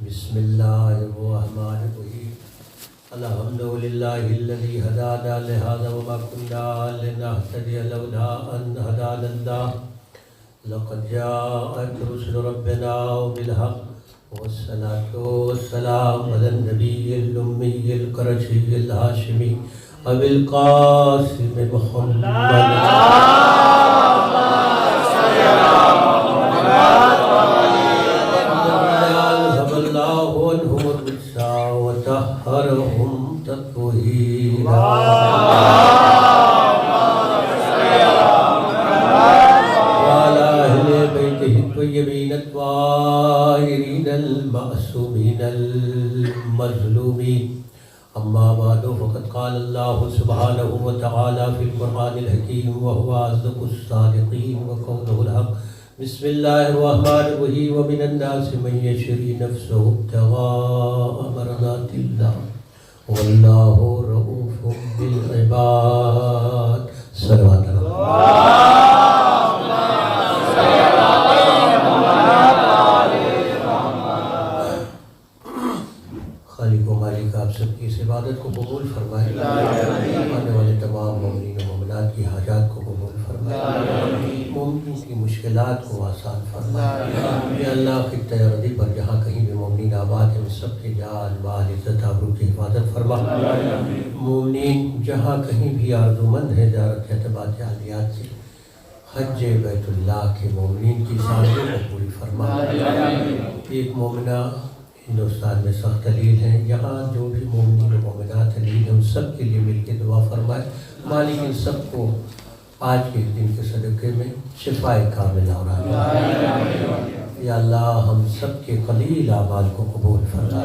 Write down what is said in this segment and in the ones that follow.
بسم اللہ الرحمن الرحیم الحمد للہ الذی ہدانا لہذا وما كنا لنہتدی لولا ان ہدانا اللہ لقد جاءت رسل ربنا بالحق والصلاة والسلام علی النبی الامی القرشی الہاشمی ابی القاسم محمد وطهرهم تطهيرا وعلى أهل بيته الطيبين الطاهرين المعصومين المظلومين أما بعد فقد قال الله سبحانه وتعالى في القرآن الحكيم وهو أصدق الصادقين وقوله الحق بسم الله الرحمن الرحيم ومن الناس من يشري نفسه ابتغاء مرضات الله والله رؤوف بالعباد صلوات خالق و مالک آپ سب کی اس عبادت کو قبول فرمائے، آنے والے تمام مومنین و مومنات کی حاجات کو قبول فرمائے، مومنین کی مشکلات کو آسان فرمائے۔ یا اللہ خطۂ ارضی پر جہاں کہیں بھی مومنین آباد ہیں سب کے جان مال عزت آبرو کی حفاظت فرما۔ مومنین جہاں کہیں بھی آرزومند ہیں زیارت اعتبار عالیات سے حج بیت اللہ کے مومنین کی سعادتوں کو پوری فرما۔ ایک مومنہ ہندوستان میں سخت علیل ہیں، یہاں جو بھی مومنین و مومنات علیل ہیں ان سب کے لیے مل کے دعا فرمائے۔ مالک ان سب کو آج کے دن کے صدقے میں شفائے کاملہ اور عاجلہ۔ یا اللہ ہم سب کے قلیل اعمال کو قبول فرما،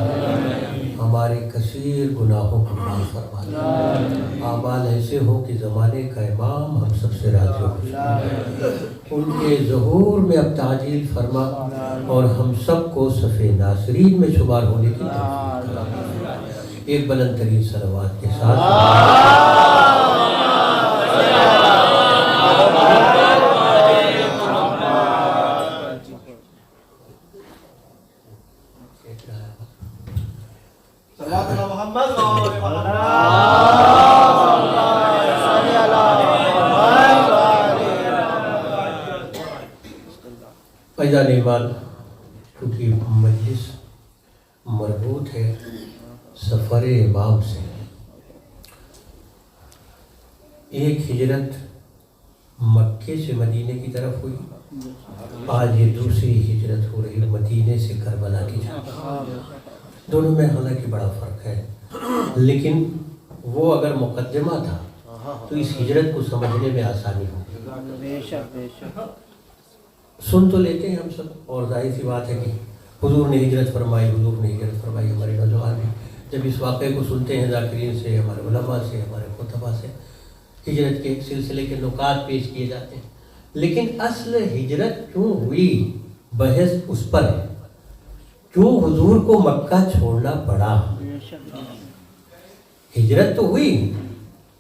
ہمارے کثیر گناہوں کو معاف فرما۔ اعمال ایسے ہو کہ زمانے کا امام ہم سب سے راضی ہو جائے، ان کے ظہور میں اب تعجیل فرما اور ہم سب کو صف ناصرین میں شمار ہونے کی توفیق عطا۔ ایک بلند ترین صلوات کے ساتھ فیضان ایمان، کیونکہ مجلس مربوط ہے سفر امام سے، ایک ہجرت مکے سے مدینے کی طرف ہوئی، آج یہ دوسری ہجرت ہو رہی مدینے سے کربلا کی جانب۔ دونوں میں حالانکہ بڑا فرق ہے، لیکن وہ اگر مقدمہ تھا تو اس ہجرت کو سمجھنے میں آسانی ہوگی۔ سن تو لیتے ہیں ہم سب، اور ظاہر سی بات ہے کہ حضور نے ہجرت فرمائی، حضور نے ہجرت فرمائی، ہمارے نوجوان بھی جب اس واقعے کو سنتے ہیں ذاکرین سے، ہمارے علماء سے، ہمارے خطبہ سے ہجرت کے سلسلے کے نکات پیش کیے جاتے ہیں، لیکن اصل ہجرت کیوں ہوئی بحث اس پر ہے، کیوں حضور کو مکہ چھوڑنا پڑا۔ ہجرت تو ہوئی،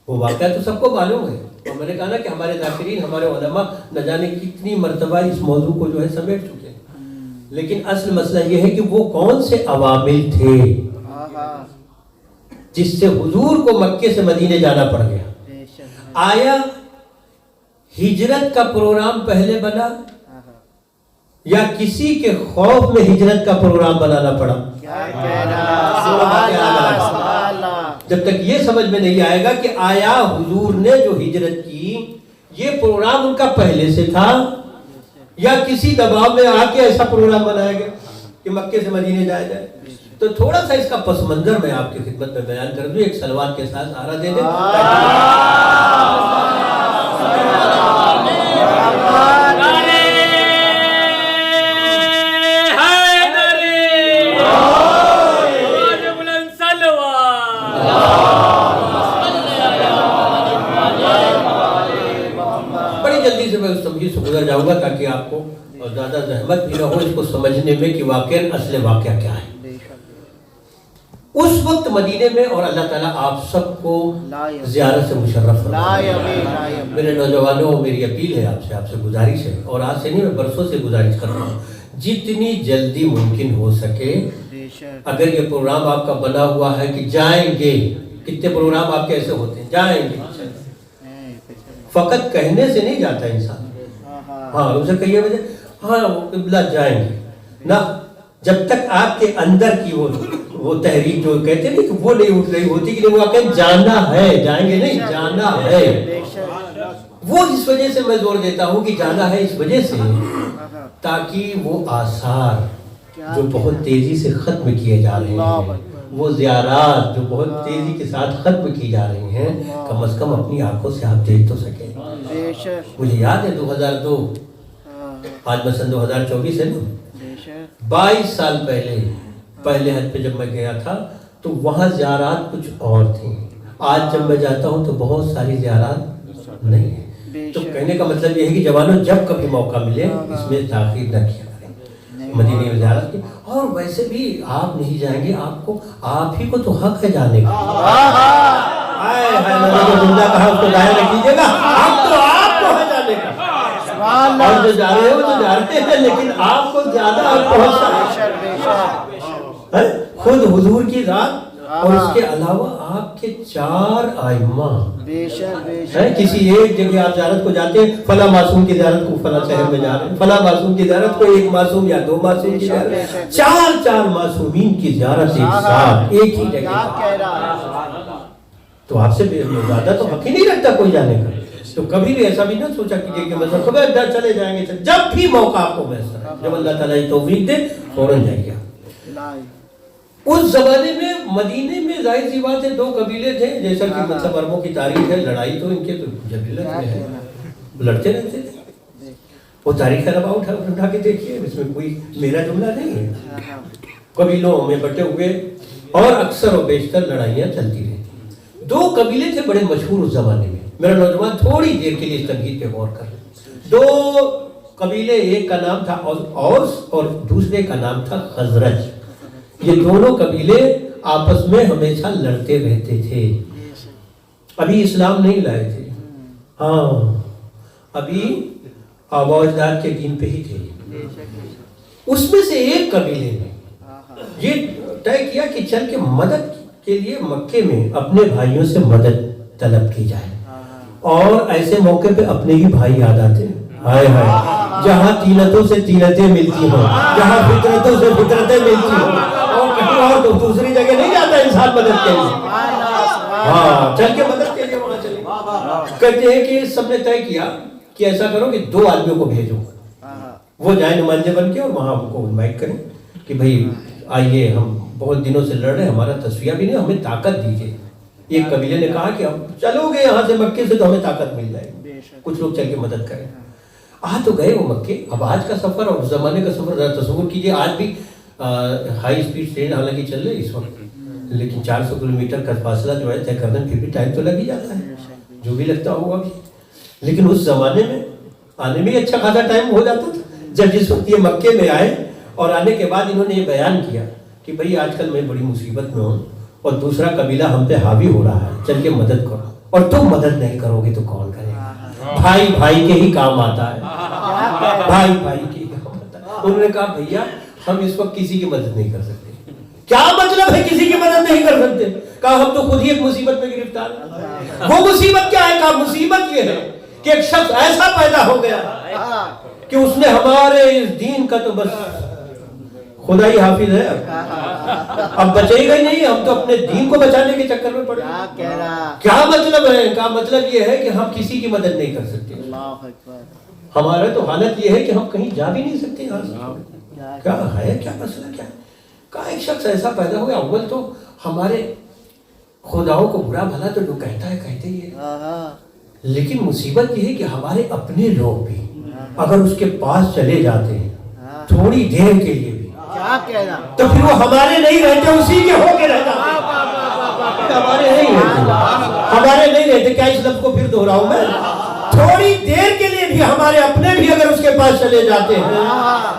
وہ واقعہ تو سب کو معلوم ہے، اور میں نے کہا نا کہ ہمارے ذاکرین، ہمارے علماء نہ جانے کتنی مرتبہ اس موضوع کو جو ہے سمیٹ چکے ہیں، لیکن اصل مسئلہ یہ ہے کہ وہ کون سے عوامل تھے جس سے حضور کو مکے سے مدینے جانا پڑ گیا۔ آیا ہجرت کا پروگرام پہلے بنا یا کسی کے خوف میں ہجرت کا پروگرام بنانا پڑا؟ جب تک یہ سمجھ میں نہیں آئے گا کہ آیا حضور نے جو ہجرت کی یہ پروگرام ان کا پہلے سے تھا یا کسی دباؤ میں آ کے ایسا پروگرام بنایا گیا کہ مکے سے مدینے جایا جائے، تو تھوڑا سا اس کا پس منظر میں آپ کی خدمت میں بیان کر دوں، ایک صلوات کے ساتھ آرا دے دیں۔ سے گزر جاؤں گا تاکہ آپ کو زیادہ زحمت بھی نہ ہو اس کو سمجھنے میں کہ واقعاً اصل واقعہ کیا ہے۔ اس وقت مدینے میں، اور اللہ تعالیٰ آپ سب کو زیارت سے مشرف فرمائے۔ میرے نوجوانوں، میری اپیل ہے آپ سے گزارش ہے، اور آج سے نہیں، میں برسوں سے گزارش کر رہا ہوں، جتنی جلدی ممکن ہو سکے اگر یہ پروگرام آپ کا بنا ہوا ہے کہ جائیں گے، کتنے پروگرام آپ کے ایسے ہوتے ہیں جائیں گے، فقط کہنے سے نہیں جاتا انسان، ہاں اسے کہیے وجہ ہاں وہ قبلہ جائیں گے نہ، جب تک آپ کے اندر کی وہ تحریک جو کہتے ہیں کہ وہ نہیں اٹھ رہی ہوتی کہ وہ کہیں جانا ہے، جائیں گے نہیں جانا ہے، وہ اس وجہ سے میں زور دیتا ہوں کہ جانا ہے اس وجہ سے تاکہ وہ آثار جو بہت تیزی سے ختم کیے جا رہے ہیں، وہ زیارات جو بہت تیزی کے ساتھ ختم کی جا رہی ہیں، کم از کم اپنی آنکھوں سے آپ دیکھ تو سکیں۔ مجھے یاد ہے 2002 آج مثلا 2024 ہے نا، 22 سال پہلے حج پہ جب میں گیا تھا تو وہاں زیارات کچھ اور تھیں، آج جب میں جاتا ہوں تو بہت ساری زیارات نہیں ہیں۔ تو کہنے کا مطلب یہ ہے کہ جوانوں جب کبھی موقع ملے اس میں تاخیر نہ کیا کریں، مدینے میں زیارت کی، اور ویسے بھی آپ نہیں جائیں گے، آپ ہی کو تو حق ہے جانے کا، میں نے جو جملہ کہا اس کو ظاہر رکھیے گا، حق تو آپ کو ہے جانے کا، اور جو جا رہے ہیں وہ تو جا رہے ہیں، لیکن آپ کو زیادہ حق پہنچتا ہے، خود حضور کی ذات اور اس کے علاوہ آپ کے 4 ائمہ، کسی ایک جگہ آپ زیارت کو جاتے ہیں، فلاں معصوم کی زیارت کو فلاں شہر میں جا رہے ہیں، فلاں معصوم کی زیارت کو ایک معصوم یا 2 معصوم کی زیارت، 4 معصومین کی زیارت ایک ساتھ ایک ہی جگہ، تو آپ سے زیادہ تو حق ہی نہیں رکھتا کوئی جانے کا۔ تو کبھی بھی ایسا بھی نہ سوچا کہ مثلا خبردار چلے جائیں گے، جب بھی موقع آپ کو میسر ہے، جب اللہ تعالیٰ توفیق دے فوراً جائیے۔ اس زمانے میں مدینے میں ظاہر سی بات ہے 2 قبیلے تھے، جیسا کہ مطلب عربوں کی تاریخ ہے، لڑائی تو ان کے تو جبلت میں ہے، لڑتے رہتے تھے، وہ تاریخ عربہ اٹھا کے دیکھیے، اس میں کوئی میرا جملہ نہیں ہے، قبیلوں میں بٹے ہوئے اور اکثر و بیشتر لڑائیاں چلتی رہتی۔ 2 قبیلے تھے بڑے مشہور اس زمانے میں، میرا نوجوان تھوڑی دیر کے لیے اس تنقید پہ غور کر لیں۔ 2 قبیلے، ایک کا نام تھا اوس اور دوسرے کا نام تھا خزرج، یہ دونوں قبیلے آپس میں ہمیشہ لڑتے رہتے تھے، ابھی اسلام نہیں لائے تھے، ہاں ابھی آباء و اجداد کے دین پہ ہی تھے۔ اس میں سے ایک قبیلے نے یہ طے کیا کہ چل کے مدد کے لیے مکے میں اپنے بھائیوں سے مدد طلب کی جائے، اور ایسے موقع پہ اپنے ہی بھائی یاد آتے ہیں، ہائے ہائے، جہاں تینتوں سے تینتیں ملتی ہوں، جہاں فطرتوں سے فطرتیں ملتی ہوں، اور دوسری جگہ نہیں جاتا انسان مدد کے لیے، ہاں چل کے مدد کے لیے وہاں چلے۔ کہتے ہیں کہ سب نے طے کیا کہ ایسا کرو کہ 2 آدمیوں کو بھیجو، وہ جائیں نمائندے بن کے اور وہاں ہم کو انوائٹ کریں کہ بھئی آئیے، ہم بہت دنوں سے لڑ رہے ہیں، ہمارا تصفیہ بھی نہیں، ہمیں طاقت دیجیے۔ ایک قبیلے نے کہا کہ ہم چلو گے یہاں سے مکے سے تو ہمیں طاقت مل جائے گی، کچھ لوگ چل کے مدد کریں۔ تو گئے وہ مکے۔ اب آج کا سفر اور اس زمانے کا سفر ذرا تصور کیجئے، آج بھی ہائی سپیڈ ٹرین حالانکہ چل رہی ہے اس وقت، لیکن 400 کلومیٹر کا فاصلہ جو ہے طے کرنا پھر بھی ٹائم تو لگ ہی جاتا ہے، جو بھی لگتا ہوگا بھی، لیکن اس زمانے میں آنے میں اچھا خاصا ٹائم ہو جاتا تھا۔ جب جس وقت یہ مکے میں آئے اور آنے کے بعد انہوں نے یہ بیان کیا کہ بھئی آج کل میں بڑی مصیبت میں ہوں اور دوسرا قبیلہ ہم پہ حاوی ہو رہا ہے، چل کے مدد کرو، اور تم مدد نہیں کرو گے تو کون کرے گا؟ بھائی بھائی کے ہی کام آتا ہے، بھائی بھائی کے ہی کام آتا ہے۔ انہوں نے کہا بھیا ہم اس وقت کسی کی مدد نہیں کر سکتے۔ کیا مطلب ہے کسی کی مدد نہیں کر سکتے؟ کہا ہم تو خود ہی ایک مصیبت میں گرفتار ہیں۔ وہ مصیبت کیا ہے؟ کہا مصیبت یہ ہے کہ ایک شخص ایسا پیدا ہو گیا کہ اس نے ہمارے اس دین کا تو بس خدا ہی حافظ ہے، اب بچے گا ہی نہیں، ہم تو اپنے دین کو بچانے کے چکر میں پڑے۔ کیا مطلب ہے؟ کہا مطلب یہ ہے کہ ہم کسی کی مدد نہیں کر سکتے، ہمارا تو حالت یہ ہے کہ ہم کہیں جا بھی نہیں سکتے یہاں سے۔ کیا ہے، کیا مسئلہ کیا ہے؟ کہا ایک شخص ایسا پیدا ہو گیا، اول تو ہمارے خداؤں کو برا بھلا تو جو کہتا ہے کہتے ہی ہے، لیکن مصیبت یہ ہے کہ ہمارے اپنے لوگ بھی اگر اس کے پاس چلے جاتے ہیں تھوڑی دیر کے لیے بھی تو پھر وہ ہمارے نہیں رہتے، اسی کے ہو کے رہتا، ہمارے نہیں رہتے۔ کیا اس لفظ کو پھر دہراؤں میں؟ تھوڑی دیر کے لیے بھی ہمارے اپنے بھی اگر اس کے پاس چلے جاتے ہیں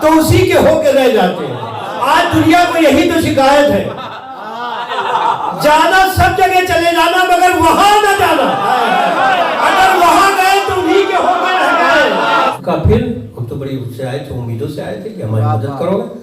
تو اسی کے ہو کے رہ جاتے ہیں۔ آج دنیا کو یہی تو شکایت ہے، جانا سب جگہ چلے جانا مگر وہاں نہ جانا، اگر وہاں گئے تو انہی کے ہو کے رہ گئے۔ پھر ہم تو بڑی اس سے آئے تھے، امیدوں سے آئے تھے کہ ہماری مدد کرو گے۔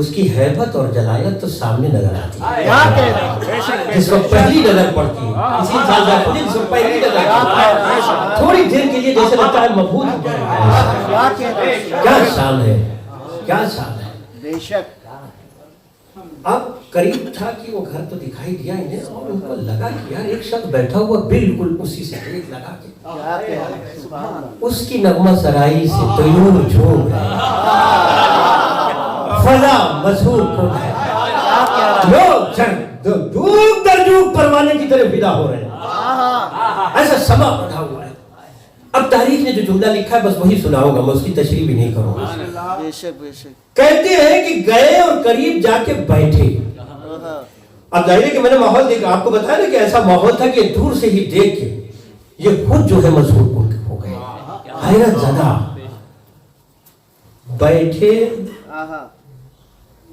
اس کی ہیبت اور جلالت تو سامنے نظر آتی ہے. کیا کہہ رہے ہیں؟ جس کو پہلی نظر پڑتی ہے اسی انسان جس کو پہلی نظر پڑتی ہے تھوڑی دیر کے لیے جیسے لگتا ہے مبہوت ہو گیا. کیا شان ہے، کیا شان ہے. بے شک. اب قریب تھا کہ وہ گھر تو دکھائی دیا انہیں اور ان کو لگا کہ یار ایک شخص بیٹھا ہوا بالکل اسی سے ایک لگا کے کیا کہہ رہے ہیں؟ سبحان اللہ. اس کی نغمہ سرائی سے طیور جھوم رہے فضا مسحور ہو گئے. لوگ دھوپ در دھوپ پروانے کی طرف فدا ہو رہے ہیں. ایسا سما بڑھا ہوا ہے. اب تاریخ نے جو جملہ لکھا ہے بس وہی سناؤں گا، میں اس کی تشریح بھی نہیں کروں گا. بے شک بے شک. کہتے ہیں کہ گئے اور قریب جا کے بیٹھے. اب ظاہر ہے کہ میں نے ماحول دیکھا، آپ کو بتایا نا کہ ایسا ماحول تھا کہ دور سے ہی دیکھ کے یہ خود جو ہے مسحور ہو گئے، حیرت زدہ. بیٹھے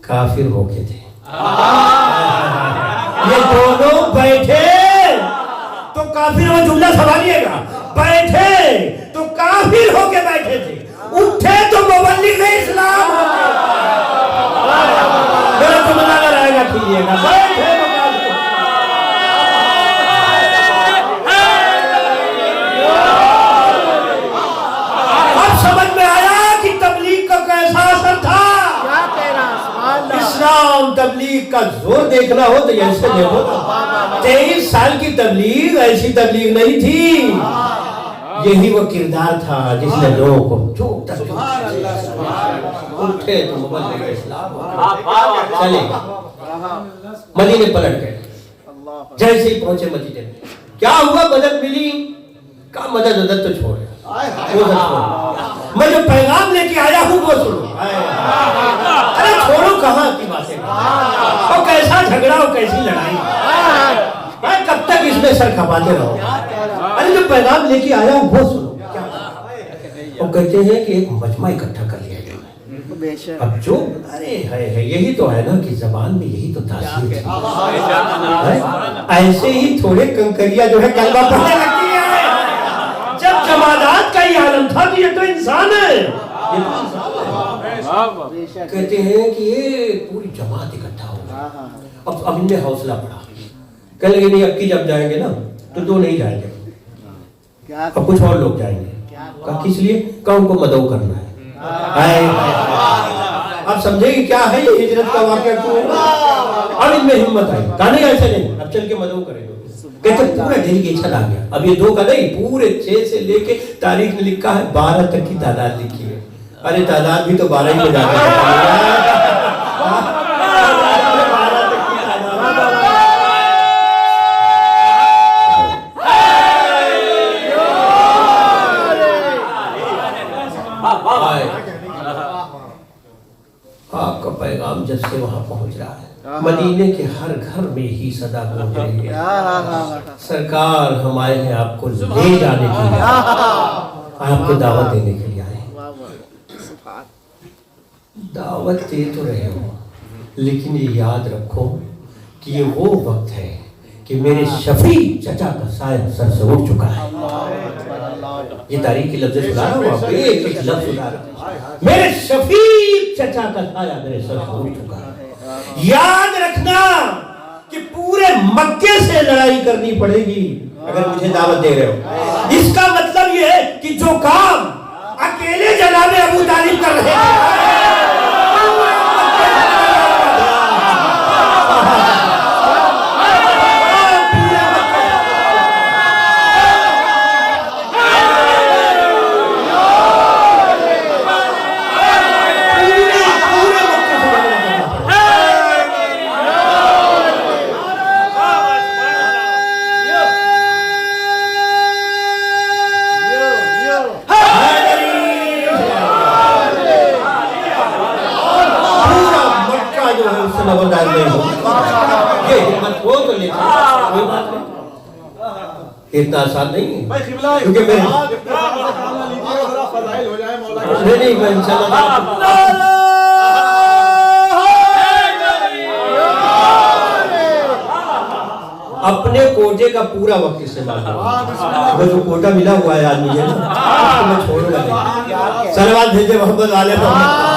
کافر ہو کے تھے. یہ دونوں بیٹھے تو کافر ہو، جملہ سنبھالیے گا، بیٹھے تو کافر ہو کے بیٹھے تھے، اٹھے تو مبلغ اسلام ہو کے. میرا تو مزہ رہے گا کھیلیے گا. بیٹھے تو کافر. اب سمجھ میں آیا کہ تبلیغ کا کیسا اثر تھا. اسلام تبلیغ کا زور دیکھنا ہو تو ایسے دیکھو. 23 سال کی تبلیغ ایسی تبلیغ نہیں تھی. یہی وہ کردار تھا جس نے لوگوں کو چوک تک اٹھے تو مبلغ اسلام چلے. مدینے پلٹ گئے. جیسے ہی پہنچے مدینے میں کیا ہوا؟ مدد ملی. کہا مدد تو چھوڑے، میں جو پیغام لے کے آیا ہوں وہ سنو. ارے چھوڑو کہاں کی باتیں، وہ کیسا جھگڑا ہو کیسی لڑائی، کب تک اس میں سر کھپاتے رہو. ارے جو پیغام لے کے آیا ہوں وہ سنو. وہ کہتے ہیں کہ ایک مجمع اکٹھا کر لیا گیا. اب جو ارے ہے یہی تو ہے نا کہ زبان میں یہی تو تاثیر ہے. ایسے ہی تھوڑے کنکریاں جو ہے کلمہ پڑھنے لگتی ہے. جب جمادات کا یہ عالم تھا کہ یہ تو انسان ہے. کہتے ہیں کہ یہ پوری جماعت اکٹھا ہو گئی. اب ان میں حوصلہ بڑھا. کہنے لگے نہیں اب کی جب جائیں گے نا تو دو نہیں جائیں گے، اب کچھ اور لوگ جائیں گے. کہا کس لیے؟ کہا ان کو مدعو کرنا ہے. اب سمجھے کہ کیا ہے یہ ہجرت کا واقعہ کیوں ہے. اب ان میں ہمت آئی. کہا نہیں ایسے نہیں، اب چل کے مدعو کریں گے. کہتے پورا ڈیلیگیشن آ گیا. اب یہ 2 کا نہیں، پورے 6 سے لے کے تاریخ میں لکھا ہے 12 تک کی تعداد لکھی ہے. ارے تعداد بھی تو 12 ہی ہو جاتا ہے. آپ کا پیغام جب سے وہاں پہنچ رہا ہے، مدینے کے ہر گھر میں ہی صدا پہنچ رہی ہے. سرکار ہم آئے ہیں آپ کو لے جانے کے لیے، آپ کو دعوت دینے کے لیے آئے ہیں. دعوت دے تو رہے ہو لیکن یہ یاد رکھو کہ یہ وہ وقت ہے کہ میرے شفیع چچا کا سایہ سر سے اٹھ چکا ہے. یہ تاریخ کی لفظ سنا رہا ہوں آپ کو، ایک ایک لفظ سنا رہا ہوں. میرے شفیع چچا کا سایہ میرے سر سے اٹھ چکا ہے. یاد رکھنا کہ پورے مکے سے لڑائی کرنی پڑے گی اگر مجھے دعوت دے رہے ہو. اس کا مطلب یہ ہے کہ جو کام اکیلے جناب ابو طالب کر رہے ہیں اتنا آسان نہیں ہے کیونکہ میں اپنے کوٹے کا پورا وقت استعمال کروں. جو کوٹا ملا ہوا ہے آدمی ہے نا میں چھوڑوں گا نہیں. صلوات بھیجے محمد والے محمد.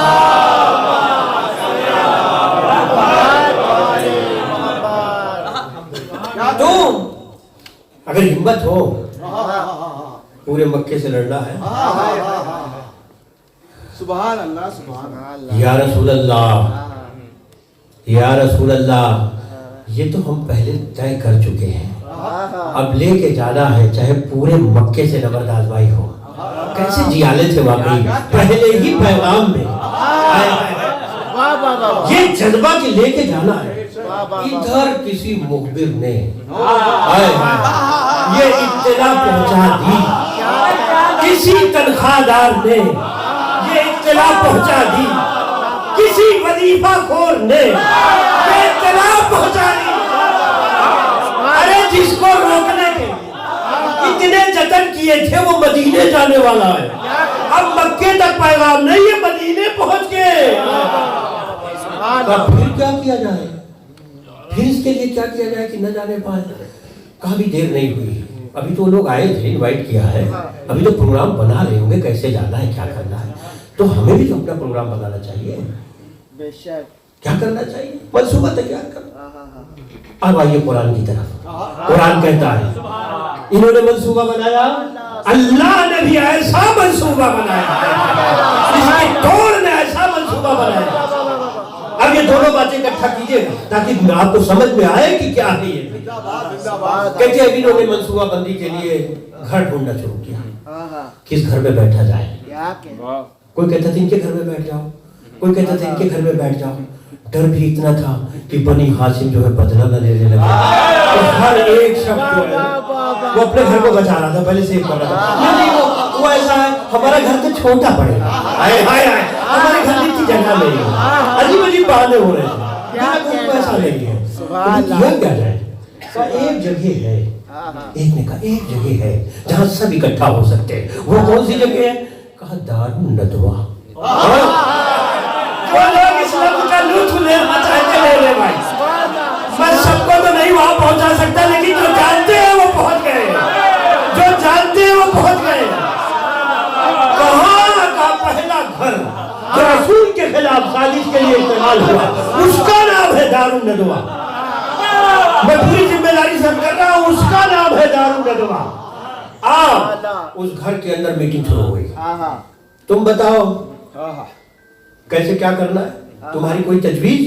اگر ہمت ہو پورے مکے سے لڑنا ہے. سبحان اللہ سبحان اللہ. یا رسول اللہ یا رسول اللہ یہ تو ہم پہلے طے کر چکے ہیں, اب لے کے جانا ہے چاہے پورے مکے سے نبرد آزمائی ہو. کیسے جیالے تھے واقعی پہلے ہی پیغام میں یہ جذبہ کہ لے کے جانا ہے. ادھر کسی مخبر نے یہ اطلاع پہنچا دی, کسی تنخواہ دار نے یہ اطلاع پہنچا دی, کسی وظیفہ خور نے یہ اطلاع پہنچا دی. ارے جس کو روکنے کے اتنے جتن کیے تھے وہ مدینے جانے والا ہے, اب مکے تک پیغام نہیں ہے, مدینے پہنچ گئے. پھر کیا کیا جائے, پھر اس کے لیے کیا کیا جائے کہ نہ جانے پائے. کہا بھی دیر نہیں ہوئی, ابھی تو لوگ آئے تھے, انوائٹ کیا ہے, ابھی تو پروگرام بنا رہے ہوں گے کیسے جانا ہے کیا کرنا ہے, تو ہمیں بھی تو اپنا پروگرام بنانا چاہیے. کیا کرنا چاہیے, منصوبہ تیار کرنا. اب آئیے قرآن کی طرف. قرآن کہتا ہے انہوں نے منصوبہ بنایا, اللہ نے بھی ایسا منصوبہ بنایا, اس کی توڑ نے ایسا منصوبہ بنایا. اب یہ دونوں باتیں اکٹھا کیجئے تاکہ آپ کو سمجھ میں آئے کہ کیا ہے یہ. کہتے ہیں انہوں نے منصوبہ بندی کے لیے گھر ڈھونڈنا شروع کیا, کس گھر میں بیٹھا جائے. کوئی کہتا تھا ان کے گھر میں بیٹھ جاؤ, کوئی کہتا تھا ان کے گھر میں بیٹھ جاؤ. ڈر بھی اتنا تھا کہ بنی ہاشم جو ہے بدلہ نہ لینے لگے, تو ہر ایک شخص جو ہے وہ اپنے گھر کو بچا رہا تھا, پہلے سے ایک کر رہا تھا. وہ ایسا ہے ہمارا گھر تو چھوٹا پڑے گا, ہمارے گھر میں اتنی جگہ نہیں ہے, عجیب عجیب باتیں ہو رہے ہیں, ایسا نہیں ہے. کیا جائے, ایک جگہ ہے, ایک نے کہا ایک جگہ ہے جہاں سب اکٹھا ہو سکتے ہیں. وہ کون سی جگہ ہے, کہا دار الندوہ. وہ لوگ اس لفظ کا لطف لینا چاہتے لے لے بھائی, میں سب کو تو نہیں وہاں پہنچا سکتا, لیکن جو جانتے ہیں وہ پہنچ گئے, جو جانتے ہیں وہ پہنچ گئے. کہاں کا پہلا گھر جو رسول کے خلاف سازش کے لیے استعمال ہوا اس کا نام ہے دار الندوہ. میں پوری ذمہ داری سے کر رہا ہوں, اس کا نام ہے دار الندوہ. آپ اس گھر کے اندر میٹنگ شروع ہوئی. تم بتاؤ کیسے کیا کرنا ہے, تمہاری کوئی تجویز.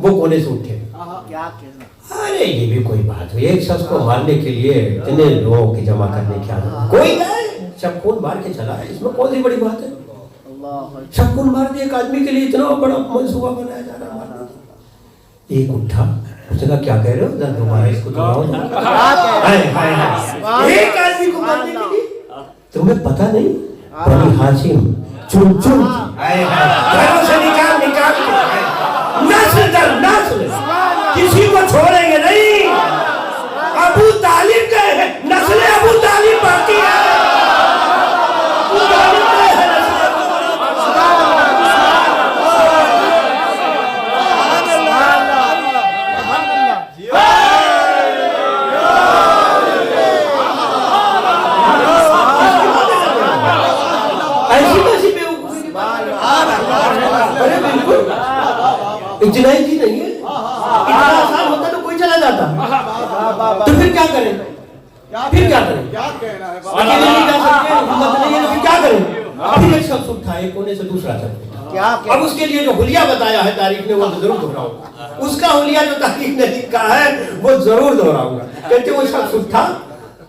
وہ کونے سے اٹھے, ارے یہ بھی کوئی بات ہے, ایک شخص کو مارنے کے لیے اتنے لوگوں کی جمع کرنے کی عادت, کوئی نہیں, سب خون مار کے چلا ہے, اس میں کون سی بڑی بات ہے. سب خون مار دیا ایک آدمی کے لیے, اتنا بڑا منصوبہ بنایا جا رہا ہے. ایک اٹھا, اس نے کہا کیا کہہ رہے ہو, تمہارا اس کو ایک آدمی کو مارنے کے لیے, تمہیں پتہ نہیں بنی ہاشم چن چن گھروں سے نکال نکال نسل در نسل کسی کو چھوڑیں گے نہیں. ابو طالب گئے ہیں, نسل ابو طالب باقی ہے. اتنا ہی نہیں ہے, اتنا آسان ہوتا تو کوئی چلا جاتا. تو پھر کیا کریں, پھر کیا کریں, اکیلے نہیں جا سکتے, ہمت نہیں ہے, تو پھر کیا کریں. ابھی ایک شخص اٹھا, ایک کونے سے دوسرا شخص. اب اس کے لیے جو حلیہ بتایا ہے تاریخ نے وہ ضرور دہراؤں گا, اس کا حلیہ جو تاریخ نے لکھا ہے وہ ضرور دہراؤں گا. کہتے وہ شخص اٹھا,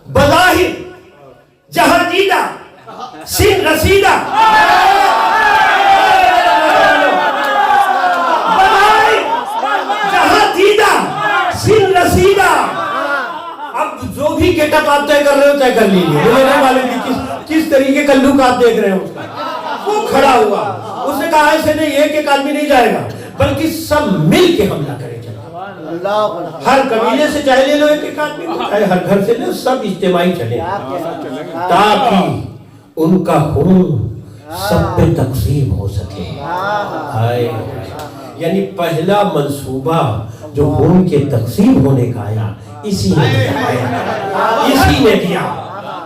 بظاہر جہاں دیدہ سن رسیدہ, سن رسیدہ. اب جو بھی گیٹ اپ آپ طے کر رہے ہو طے کر لیجیے, مجھے نہیں معلوم کہ کس طریقے کا لک آپ دیکھ رہے ہو. وہ کھڑا ہوا, اس نے کہا ایسے نہیں, ایک آدمی نہیں جائے گا بلکہ سب مل کے حملہ کریں. ہر قبیلے سے چاہے لے لو ایک آدمی, چاہے ہر گھر سے لے, سب اجتماعی چلے تاکہ ان کا خون سب پہ تقسیم ہو سکے. یعنی پہلا منصوبہ جو خون کے تقسیم ہونے کا آیا اسی نے دیا,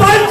5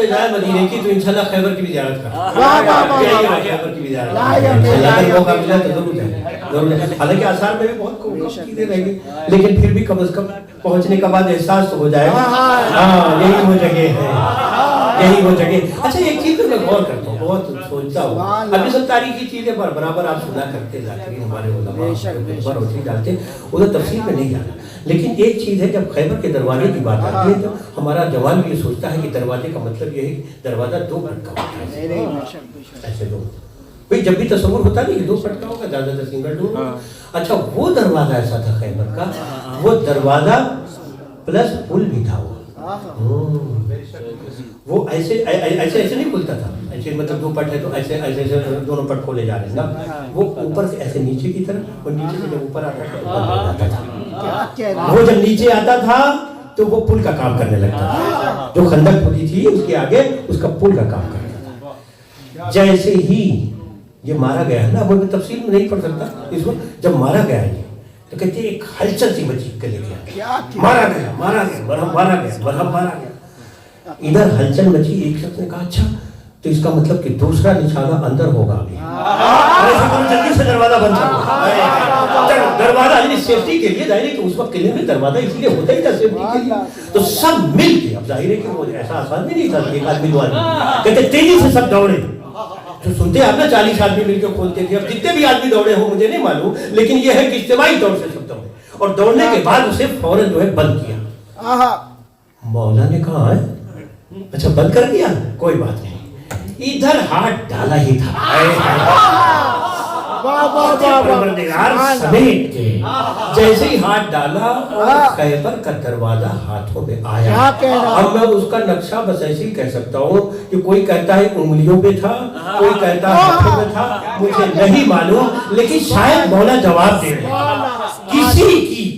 زیارت جائے مدینے کی تو انشاءاللہ خیبر کی بھی زیارت کریں. واہ واہ واہ خیبر کی بھی زیارت کریں. اگر موقع ملا تو ضرور جائیں. حالانکہ آثار میں بھی بہت چیزیں رہیں گی لیکن پھر بھی کم از کم پہنچنے کے بعد احساس تو ہو جائے. ہاں یہی وہ جگہ ہے, یہی وہ جگہ. اچھا ایک چیز میں غور کرتا ہوں, بہت سوچتا ہوں. اب یہ سب تاریخی چیزیں برابر آپ سنا کرتے ذاکرین ہمارے علماء روشنی ڈالتے, ادھر تفصیل میں نہیں جانا. لیکن ایک چیز ہے جب خیبر کے دروازے کی بات آتی ہے تو ہمارا جوان بھی یہ سوچتا ہے کہ دروازے کا مطلب یہ ہے کہ دروازہ 2 پٹ کا ہوتا ہے. ایسے دو بھئی جب بھی تصور ہوتا نہیں کہ 2 پٹ کا ہوگا, زیادہ سنگل ڈور. اچھا وہ دروازہ ایسا تھا خیبر کا, وہ دروازہ پلس پل بھی تھا. وہ ایسے نہیں کھلتا تھا, ایسے مطلب 2 پٹ ہے تو ایسے ایسے دونوں پٹ کھولے جا رہے ہیں نا. وہ اوپر سے ایسے نیچے کی طرف, اور نیچے سے جب اوپر آتا تھا, وہ جب نیچے آتا تھا تو وہ پل کا کام کرنے لگتا تھا. جو خندق کھودی تھی اس کے آگے اس کا پل کا کام کرتا تھا. جیسے ہی یہ مارا گیا ہے نا, وہ تفصیل میں نہیں پڑھ سکتا اس وقت, جب مارا گیا یہ تو کہتے ہیں ایک ہلچل سی مچی کے لے گیا, مارا گیا مرہم مارا گیا. ادھر ہلچل مچی, ایک شخص نے کہا اچھا تو اس کا مطلب کہ دوسرا نشانہ اندر ہوگا ابھی, جلدی سے دروازہ بند کرو. دروازہ یعنی سیفٹی کے لیے, ظاہر ہے کہ اس وقت قلعے میں دروازہ اس لیے ہوتا ہی تھا سیفٹی کے لیے. تو سب مل کے, اب ظاہر ہے کہ وہ ایسا آسان بھی نہیں تھا ایک آدمی 2 آدمی, کہتے تیزی سے سب دوڑے. جو سنتے آپ نا 40 آدمی مل کے کھولتے تھے, اب جتنے بھی آدمی دوڑے ہوں مجھے نہیں معلوم, لیکن یہ ہے کہ اجتماعی طور سے سب دوڑے, اور دوڑنے کے بعد اسے فوراً جو ہے بند کیا. مولا نے کہا ہے اچھا بند کر دیا, کوئی بات نہیں. ادھر ہاتھ ڈالا ہی تھا پروردگار سمیٹ کے, جیسے ہی ہاتھ ڈالا اور خیبر کا دروازہ ہاتھوں میں آیا. اب میں اس کا نقشہ بس ایسے ہی کہہ سکتا ہوں کہ کوئی کہتا ہے انگلیوں پہ تھا, کوئی کہتا ہے ہاتھوں میں تھا, مجھے نہیں معلوم, لیکن شاید مولا جواب دے رہے ہیں.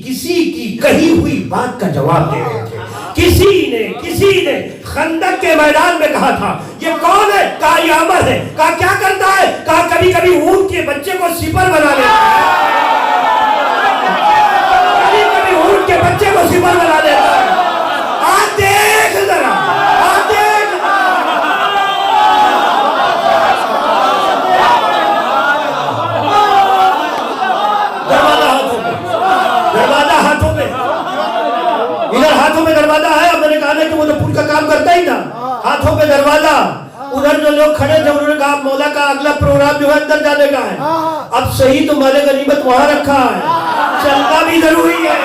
کسی کی کہی ہوئی بات کا جواب دے رہے تھے. کسی نے خندق کے میدان میں کہا تھا یہ کون ہے, کہا یہ عمر ہے. کہا کیا کرتا ہے, کہا کبھی کبھی اونٹ کے بچے کو سپر بنا لیتا ہے, کبھی کبھی اونٹ کے بچے کو سپر بنا لیتا ہے. آج دیکھ ذرا, آج دیکھ. دروازہ ہاتھوں پہ, ادھر ہاتھوں میں دروازہ ہے. اب میں نے کہا کہ وہ تو پل کا کام کرتا ہی تھا, ہاتھوں پہ دروازہ. ادھر جو لوگ کھڑے تھے انہوں نے کہا مولا کا اگلا پروگرام جو ہے اندر جانے کا ہے. اب صحیح تو مالک غنیمت وہاں رکھا ہے, چلنا بھی ضروری ہے.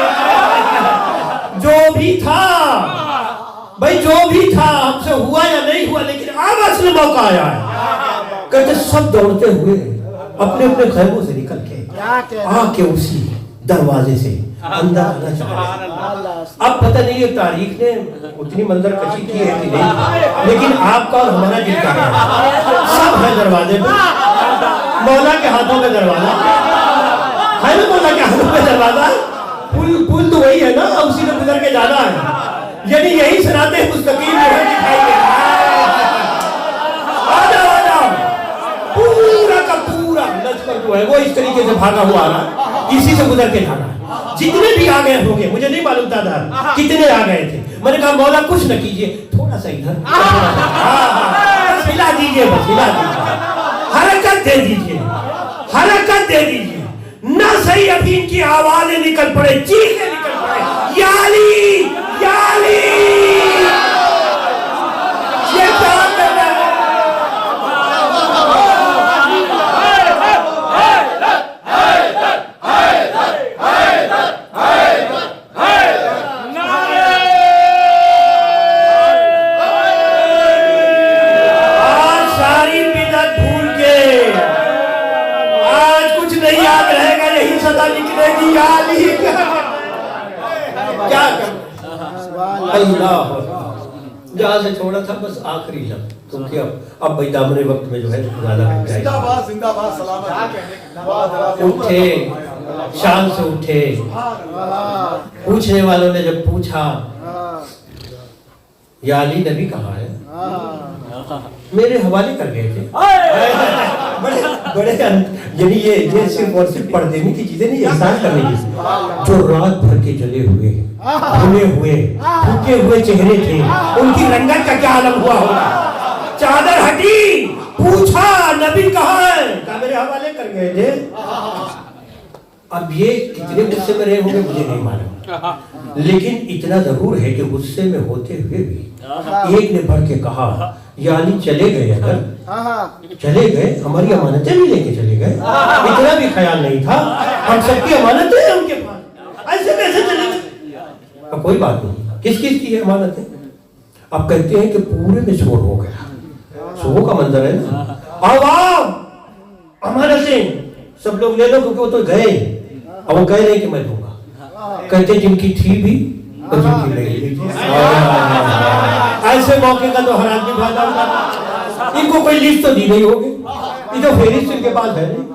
جو بھی تھا بھائی, جو بھی تھا ہم سے ہوا یا نہیں ہوا, لیکن اب اصل موقع آیا ہے. کہتے سب دوڑتے ہوئے اپنے اپنے خیموں سے نکل کے آ کے اسی دروازے سے اندر آنا چاہتے. اب پتہ نہیں یہ تاریخ نے اتنی منظر کشی کی ہے کہ نہیں, لیکن آپ کا اور ہمارا دل کا ہے, سب ہے دروازے پہ. مولا کے ہاتھوں میں دروازہ ہے نا, مولا کے ہاتھوں میں دروازہ. پل تو وہی ہے نا, اسی میں گزر کے جانا ہے, یعنی یہی صراط مستقیم جو ہے دکھائی دے رہا ہے. آجاؤ پورا کا پورا لشکر جو ہے وہ اس طریقے سے بھاگا ہوا آ رہا ہے, اسی سے گزر کے جانا ہے. جتنے بھی آ گئے ہوں گے, مجھے نہیں معلوم تھا کتنے آ گئے تھے. میں نے کہا مولا کچھ نہ کیجئے, تھوڑا سا ادھر بس ہلا دیجئے, بس ہلا دیجئے, حرکت دے دیجئے, حرکت دے دیجئے. نہ صحیح ابھی ان کی آوازیں نکل پڑے, چیخیں نکل پڑے, یا علی یا علی. یہ کیا کر رہا ہے, جہاں سے چھوڑا تھا بس آخری لفظ, کیونکہ اب بھائی دامن وقت میں جو ہے زندہ باد سلامت. اٹھے, شام سے اٹھے. پوچھنے والوں نے جب پوچھا یا علی نبی کہاں ہے, میرے حوالے کر گئے تھے. بڑے بڑے یعنی یہ صرف اور صرف پڑھ دینے کی چیزیں نہیں, احسان کرنے کی. جو رات بھر کے جلے ہوئے, بھنے ہوئے, پھوٹے ہوئے چہرے تھے, ان کی رنگت کا کیا عالم ہوا ہوگا. چادر ہٹی, پوچھا نبی کہاں ہے, کہا میرے حوالے کر گئے تھے. اب یہ کتنے غصے میں رہے ہوں گے مجھے نہیں معلوم, لیکن اتنا ضرور ہے کہ غصے میں ہوتے ہوئے بھی ایک نے بڑھ کے کہا یا علی چلے گئے, اگر چلے گئے ہماری امانتیں بھی لے کے چلے گئے, اتنا بھی خیال نہیں تھا, ہم سب کی امانتیں ہیں ان کے پاس, ایسے کیسے چلے گئے. اب کوئی بات نہیں, کس کس کی ہے امانتیں. اب کہتے ہیں کہ پورے میں شور ہو گیا, صبح کا منظر ہے نا, عوام امانتیں سب لوگ لے لو کیونکہ وہ تو گئے, اور وہ کہہ رہے کہ میں دوں گا. کہتے جن کی تھی بھی اور جن کی نہیں بھی تھی. ایسے موقع کا تو ہر آدمی بھاگا ہوگا. ان کو کوئی لسٹ تو دی نہیں ہوگی, یہ تو فہرست ان کے پاس ہے نہیں,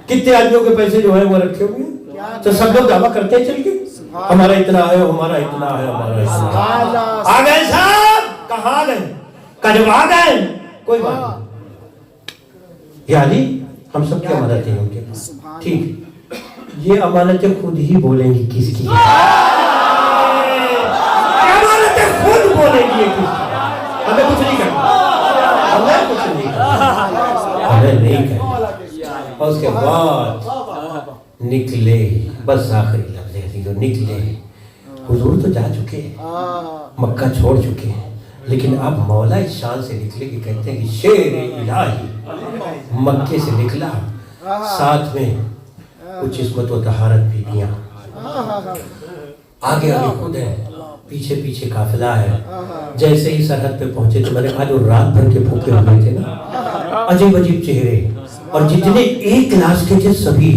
کتنے آدمیوں کے پیسے جو ہیں وہ رکھے ہوئے ہیں, تو سب لوگ دعویٰ کرتے ہیں چل کے ہمارا اتنا ہے, ہمارا اتنا ہے, ہمارا اتنا ہے. آ گئے صاحب, کہاں گئے, کجو آ گئے, کوئی بات نہیں. یعنی ہم سب کی امانتیں ہیں ان کے پاس, ٹھیک. یہ امانتیں خود ہی بولیں گی کس کی, امانتیں خود بولیں گی کس کی. ہمیں کچھ نہیں کرنا, ہمیں کچھ نہیں کرنا, ہمیں نہیں کرنا. اور اس کے بعد نکلے, بس آخری لفظ ہے جو نکلے. حضور تو جا چکے, مکہ چھوڑ چکے ہیں, لیکن اب مولا اس شان سے نکلے کہ کہتے ہیں کہ شیر الہی مکے سے نکلا, ساتھ میں کچھ عصمت و طہارت بیویاں, آگے آگے خود ہے, پیچھے پیچھے قافلہ ہے. جیسے ہی سرحد پہ پہنچے تو میں نے کہا جو رات بھر کے بھوکے ہوئے تھے نا, عجیب عجیب چہرے, اور جتنے ایک کلاس کے تھے سبھی,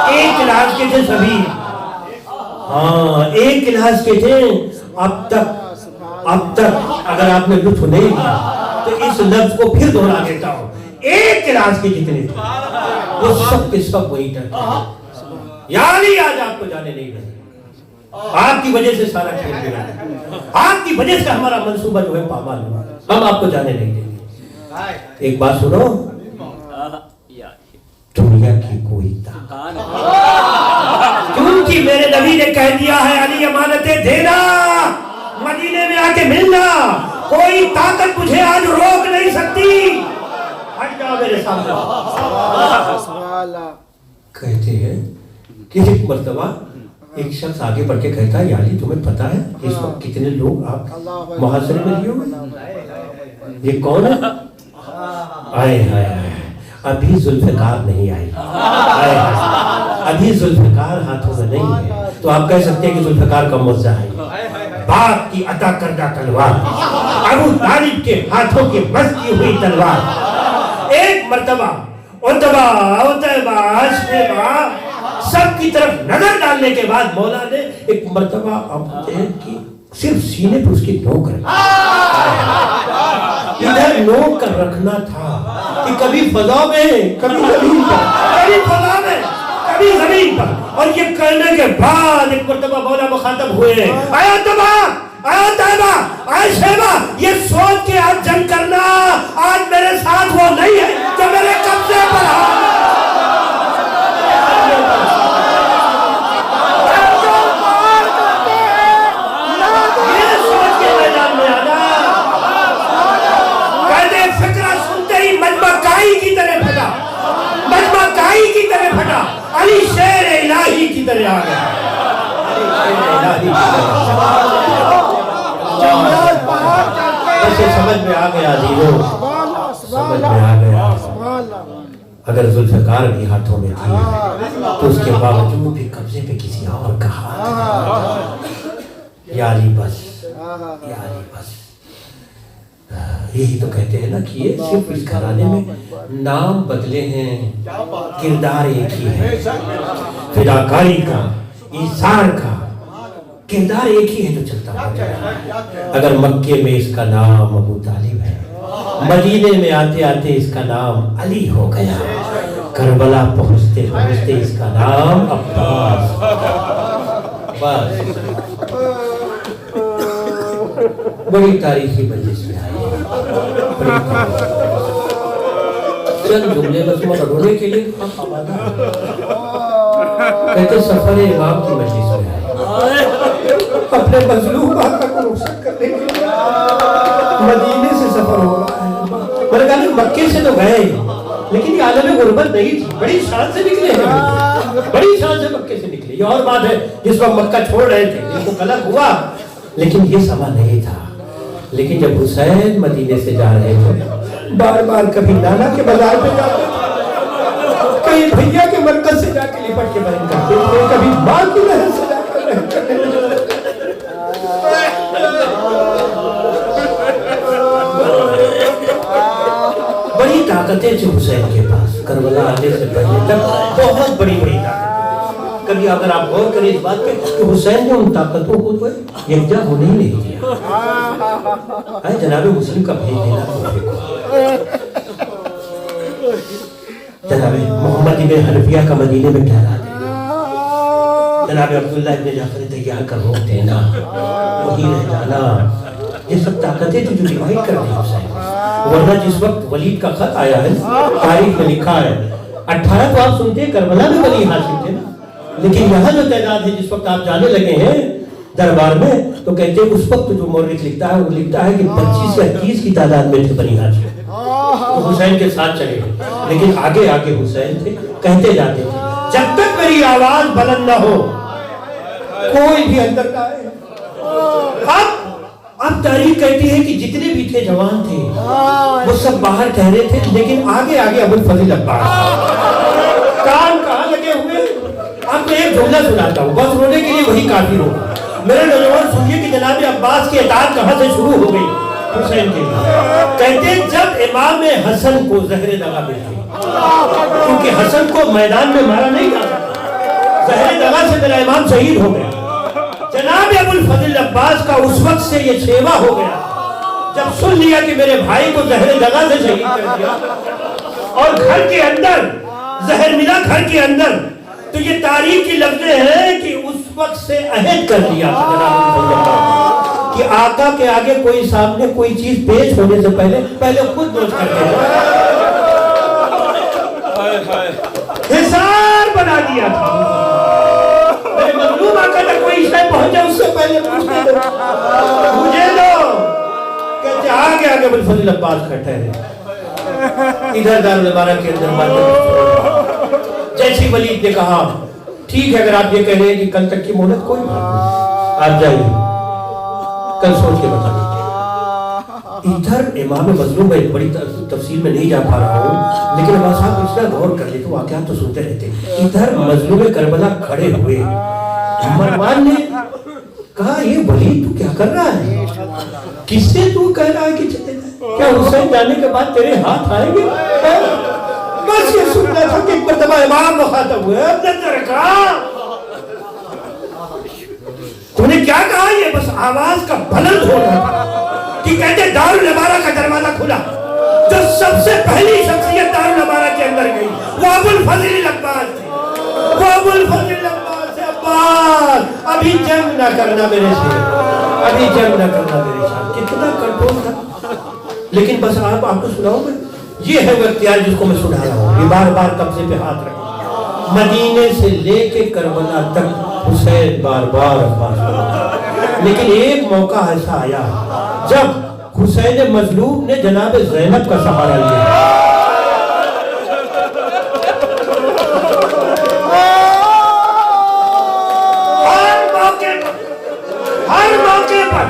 ایک کلاس کے تھے سبھی, ہاں ایک کلاس کے تھے. اب تک اگر آپ نے لطف نہیں دیا تو اس لفظ کو پھر دہرا دیتا ہوں, ایک کلاس کے جتنے تھے وہ سب کے سب وہی تک. یعنی آج آپ کو جانے نہیں دیں, آپ کی وجہ سے سارا کھیل گیا, آپ کی وجہ سے ہمارا منصوبہ جو ہے پامال ہوا, ہم آپ کو جانے نہیں دیں گے. ایک بات سنو, دنیا کی کوئی طاقت, کیونکہ میرے نبی نے کہہ دیا ہے علی امانتیں دینا, مدینے میں آ کے ملنا, کوئی طاقت مجھے آج روک نہیں سکتی. ہٹ جاؤ میرے سامنے. کہتے ہیں کہ ایک مرتبہ ایک شخص آگے بڑھ کے کہتا ہے یا علی تمہیں پتا ہے اس وقت کتنے لوگ آپ محاصرے میں لیے ہوئے, یہ کون ہے؟ آئے ہائے, ابھی ذوالفقار نہیں آئی, ابھی ذوالفقار ہاتھوں میں نہیں ہے, تو آپ کہہ سکتے ہیں کہ ذوالفقار کا موضع ہے. باپ کی عطا کردہ تلوار, ابو طالب کے ہاتھوں کے بس کی ہوئی تلوار. ایک مرتبہ عتبہ, عتیبہ, شیبہ سب کی طرف نظر ڈالنے کے بعد مولا نے ایک مرتبہ ابو جہل کی صرف سینے پر اس کی نوک رکھی, ادھر نوک کر رکھنا تھا کہ کبھی فضا میں, کبھی زمین پر, کبھی فضا میں, کبھی زمین پر. اور یہ کرنے کے بعد ایک مرتبہ مولا مخاطب ہوئے, اے عتبہ, اے عتیبہ, اے شیبہ, یہ سوچ کے آپ جنگ کرنا آج میرے ساتھ وہ نہیں ہے جو میرے قبضے پر ہے. یہ سوچ کے میدان میں آنا, کہتے فکرہ سنتے ہی مجمع کائی کی طرح پھٹا, مجمع کائی کی طرح پھٹا, علی شیر الہی کی طرح آ گیا. ایسے سمجھ میں آ گیا عزیزو, سمجھ میں آ گیا. اگر ذوالفقار بھی ہاتھوں میں تھی تو اس کے باوجود بھی قبضے پہ کسی اور کا ہاتھ. یا علی بس, یا علی بس. یہی تو کہتے ہیں نا کہ یہ صرف اس گھرانے میں نام بدلے ہیں, کردار ایک ہی ہے. فداکاری کا, ایثار کا کردار ایک ہی ہے جو چلتا ہوتا ہے. اگر مکے میں اس کا نام ابو طالب ہے, مدینے میں آتے آتے اس کا نام علی ہو گیا, کربلا پہنچتے پہنچتے اس کا نام عباس. بس بڑی تاریخی مجلس میں آئی, چند جملے بس رونے کے لیے کہتے سفر امام کی مجلس میں آئے اپنے مظلوم آقا کو رخصت کرنے کے لیے مدینے سے سفر ہو رہا ہے. میں نے کہا مکے سے تو گئے لیکن یہ عالم غربت نہیں تھی. بڑی شان سے نکلے ہیں, بڑی شان سے مکے سے نکلے. یہ اور بات ہے جس وقت مکہ چھوڑ رہے تھے ان کو قلق ہوا لیکن یہ سما نہیں تھا. لیکن جب حسین مدینے سے جا رہے تھے بار بار کبھی نانا کے بازار پہ جاتے تھے, کہیں بھیا کے مرکز سے جا کے لپٹ کے بیان کرتے تھے, کبھی ماں کی لہر سے جا کر بیان کرتے تھے. بڑی طاقتیں تھیں حسین کے پاس کربلا آنے سے پہلے تک, بہت بڑی بڑی طاقتیں. کبھی اگر آپ غور کریں اس بات پہ کہ حسین نے ان طاقتوں کو یکجا ہونے ہی نہیں دیا. جناب مسلم کا بھیج دینا جناب محمد ابن حنفیہ کا مدینے میں ٹھہرا دینا, جناب عبداللہ ابن جعفر تیار کا روک دینا, وہی رہ جانا, یہ سب طاقتیں تھیں جو ڈیوائڈ کر دی حسین. ورنہ جس وقت ولید کا خط آیا ہے تاریخ میں لکھا ہے 18 تو آپ سنتے ہیں کربلا میں ولی حاصل تھے نا, لیکن یہاں جو تعداد ہے جس وقت آپ جانے لگے ہیں دربار میں تو کہتے ہیں اس وقت جو مورخ لکھتا ہے وہ لکھتا ہے کہ 25 یا 30 کی تعداد میں تھے بنی ہاشم. تو حسین کے ساتھ چلے لیکن آگے آگے حسین تھے, کہتے جاتے تھے جب تک میری آواز بلند نہ ہو کوئی بھی اندر نہ آئے. اب تاریخ کہتی ہے کہ جتنے بھی تھے جوان تھے وہ سب باہر ٹھہرے تھے لیکن آگے آگے ابوالفضل عباس کان کہاں لگے ہوئے. آپ کو ایک جملہ سناتا ہوں بس رونے کے لیے وہی کافی ہوگا. میرے نوجوان سنیے کہ جناب عباس کی اطاعت کہاں سے شروع ہو گئی حسین کے لیے. کہتے جب امام حسن کو زہر دغا مل گئی, کیونکہ حسن کو میدان میں مارا نہیں جا سکتا, زہر دغا سے میرا امام شہید ہو گیا. جناب ابوالفضل عباس کا اس وقت سے یہ شیوا ہو گیا جب سن لیا کہ میرے بھائی کو زہر دغا سے شہید کر دیا اور گھر کے اندر زہر ملا گھر کے اندر, تو یہ تاریخ کی لفظیں ہیں کہ اس وقت سے عہد کر دیا کہ آقا کے آگے کوئی سامنے کوئی چیز پیش ہونے سے پہلے خود نوٹ کر دیا, حصار بنا دیا تھا. میرے مظلوم آقا تک کوئی شے پہنچے اس سے پہلے پوچھنے دو, مجھے دو. کہتے آگے آگے ابوالفضل عباس کھٹے ہیں ادھر دارالمبارہ کے اندر بات. جیسی ولید نے کہا ٹھیک ہے اگر آپ یہ کہہ رہے ہیں کہ کل تک کی مہلت کوئی بات نہیں, آپ جائیے کل سوچ کے بتا دیں. ادھر امام مظلوم میں بڑی تفصیل میں نہیں جا پا رہا ہوں لیکن عباس صاحب اتنا غور کر لیتے واقعات تو سنتے رہتے. ادھر مظلوم کربلا کھڑے ہوئے, مروان نے کہا یہ ولید تو کیا کر رہا ہے, کس سے تو کہہ رہا ہے کہ چلے جائے, کیا حسین جانے کے بعد تیرے ہاتھ آئیں گے. بس یہ سننا تھا کہ ایک مرتبہ امام مخاطب ہوئے, اب نظر رکھا تو نے کیا کہا, یہ بس آواز کا بلند ہو رہا کہ کہتے دارالمبارہ کا دروازہ کھلا, جو سب سے پہلی شخصیت دارالمبارہ کے اندر گئی وہ ابوالفضل عباس تھے. وہ ابوالفضل عباس سے عباس ابھی جنگ نہ کرنا میرے سے, ابھی جنگ نہ کرنا میرے ساتھ. کتنا کنٹرول تھا. لیکن بس آپ کو سناؤں میں, یہ ہے وہ اختیار جس کو میں سنا رہا ہوں. یہ بار بار قبضے پہ ہاتھ رکھا, مدینے سے لے کے کربلا تک حسین بار بار عباس. لیکن ایک موقع ایسا آیا جب حسین مظلوم نے جناب زینب کا سہارا لیا. ہر موقع پر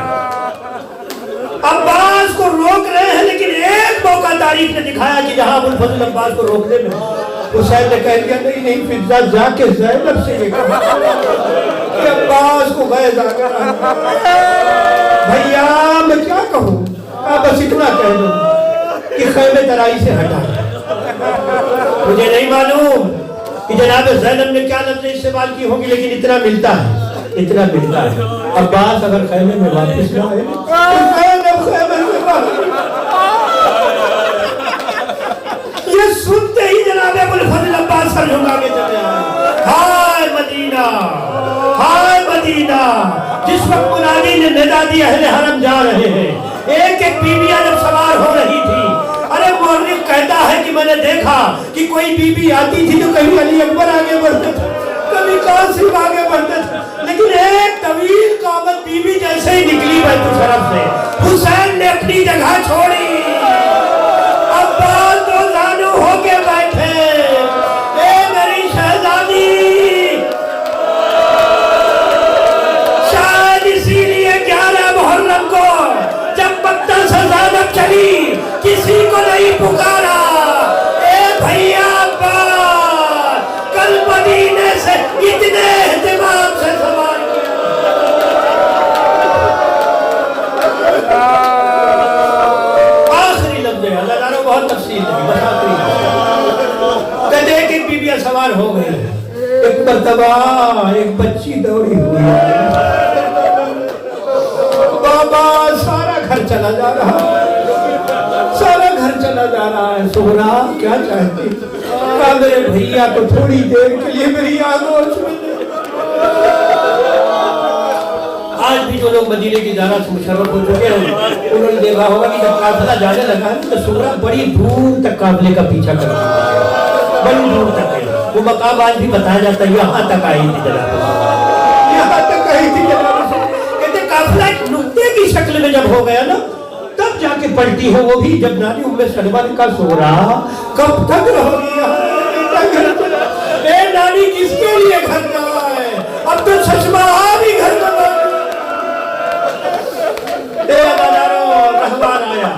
عباس کو روک رہے ہیں لیکن ایک موقع تاریخ نے دکھایا کہ جہاں ابوالفضل عباس کو روکنے میں حسین نے کہہ دیا نہیں فضا جا کے زینب سے یہ کہا کہ عباس کو غیظ آ کر بھیا میں کیا کہوں, بس اتنا کہہ دوں کہ خیمے ترائی سے ہٹا. مجھے نہیں معلوم کہ جناب زینب نے کیا لفظ استعمال کی ہوں گی لیکن اتنا ملتا ہے عباس اگر خیمے میں واپس نہ آئے تو زینب خیمے سے باہر. یہ سنتے ہی جناب ابوالفضل عباس سر جھکا کے چلے آئے. ہائے مدینہ, ہائے مدینہ, جس وقت منادی نے ندا دی اہل حرم جا رہے ہیں. ایک ایک بیویاں جب سوار ہو رہی تھی. ارے مورخ کہتا ہے کہ میں نے دیکھا کہ کوئی بیوی آتی تھی تو کبھی علی اکبر آگے بڑھتے تھے, کبھی قاسم آگے بڑھتے تھے, لیکن ایک طویل قامت بیوی جیسے ہی نکلی بیت الشرف سے, حسین نے اپنی جگہ چھوڑی. عباس دو زانو ہو کے بیٹھے, اے میری شہزادی. شاید اسی لیے 11 محرم کو جب مکہ سے زینب چلی کسی کو نہیں پکارا. اے بھیا عباس, کل مدینے سے اتنے اہتمام سے سوال کیا. آخری لفظ ہے, اللہ تعالیٰ بہت تفصیل ہے, بس آخری لفظ. کہتے ہیں کہ بیویاں سوار ہو گئی. ایک مرتبہ ایک بچی دوڑی ہوئی ہے. بابا سارا گھر چلا جا رہا ہے, سارا گھر چلا جا رہا ہے. سہرا کیا چاہتی؟ کہا میرے بھیا کو تھوڑی دیر کے لیے میری آگوش میں دے. آج بھی جو لوگ مدینے کی زیارت سے مشرف ہو چکے ہیں انہوں نے دیکھا ہوگا کہ جب قافلہ جانے لگا تو سہرا بڑی دور تک قافلے کا پیچھا کر رہی ہے, بڑی دور تک ہے. وہ مقام آج بھی بتایا جاتا ہے یہاں تک آئی تھی جناب, یہاں تک آئی تھی جناب. کہتے قافلہ ایک نقطے کی شکل میں جب ہو گیا نا تب جا کے پلٹی ہے. وہ بھی جب نانی ام سلمہ نے کہا سہرا کب تک رہو گی یہاں؟ اے نانی کس کے لیے گھر جانا ہے, اب تو چشمہ بھی گھر جانا. اے عزادارو, رہبان آیا,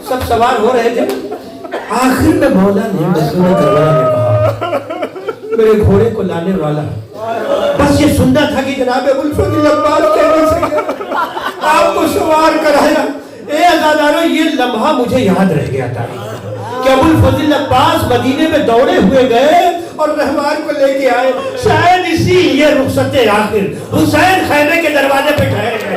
سب سوار ہو رہے تھے. آخر میں مولا نے مسئولہ کروانا نے کہا میرے گھوڑے کو لانے والا بس یہ سننا تھا کہ جناب ابوالفضل عباس کہنے سے آپ کو سوار کرایا. اے عزادارو, یہ لمحہ مجھے یاد رہ گیا تھا کہ ابوالفضل عباس مدینے میں دوڑے ہوئے گئے اور رہبان کو لے کے آئے. شاید اسی لیے رخصت آخر حسین خیمے کے دروازے پہ ٹھہر گئے.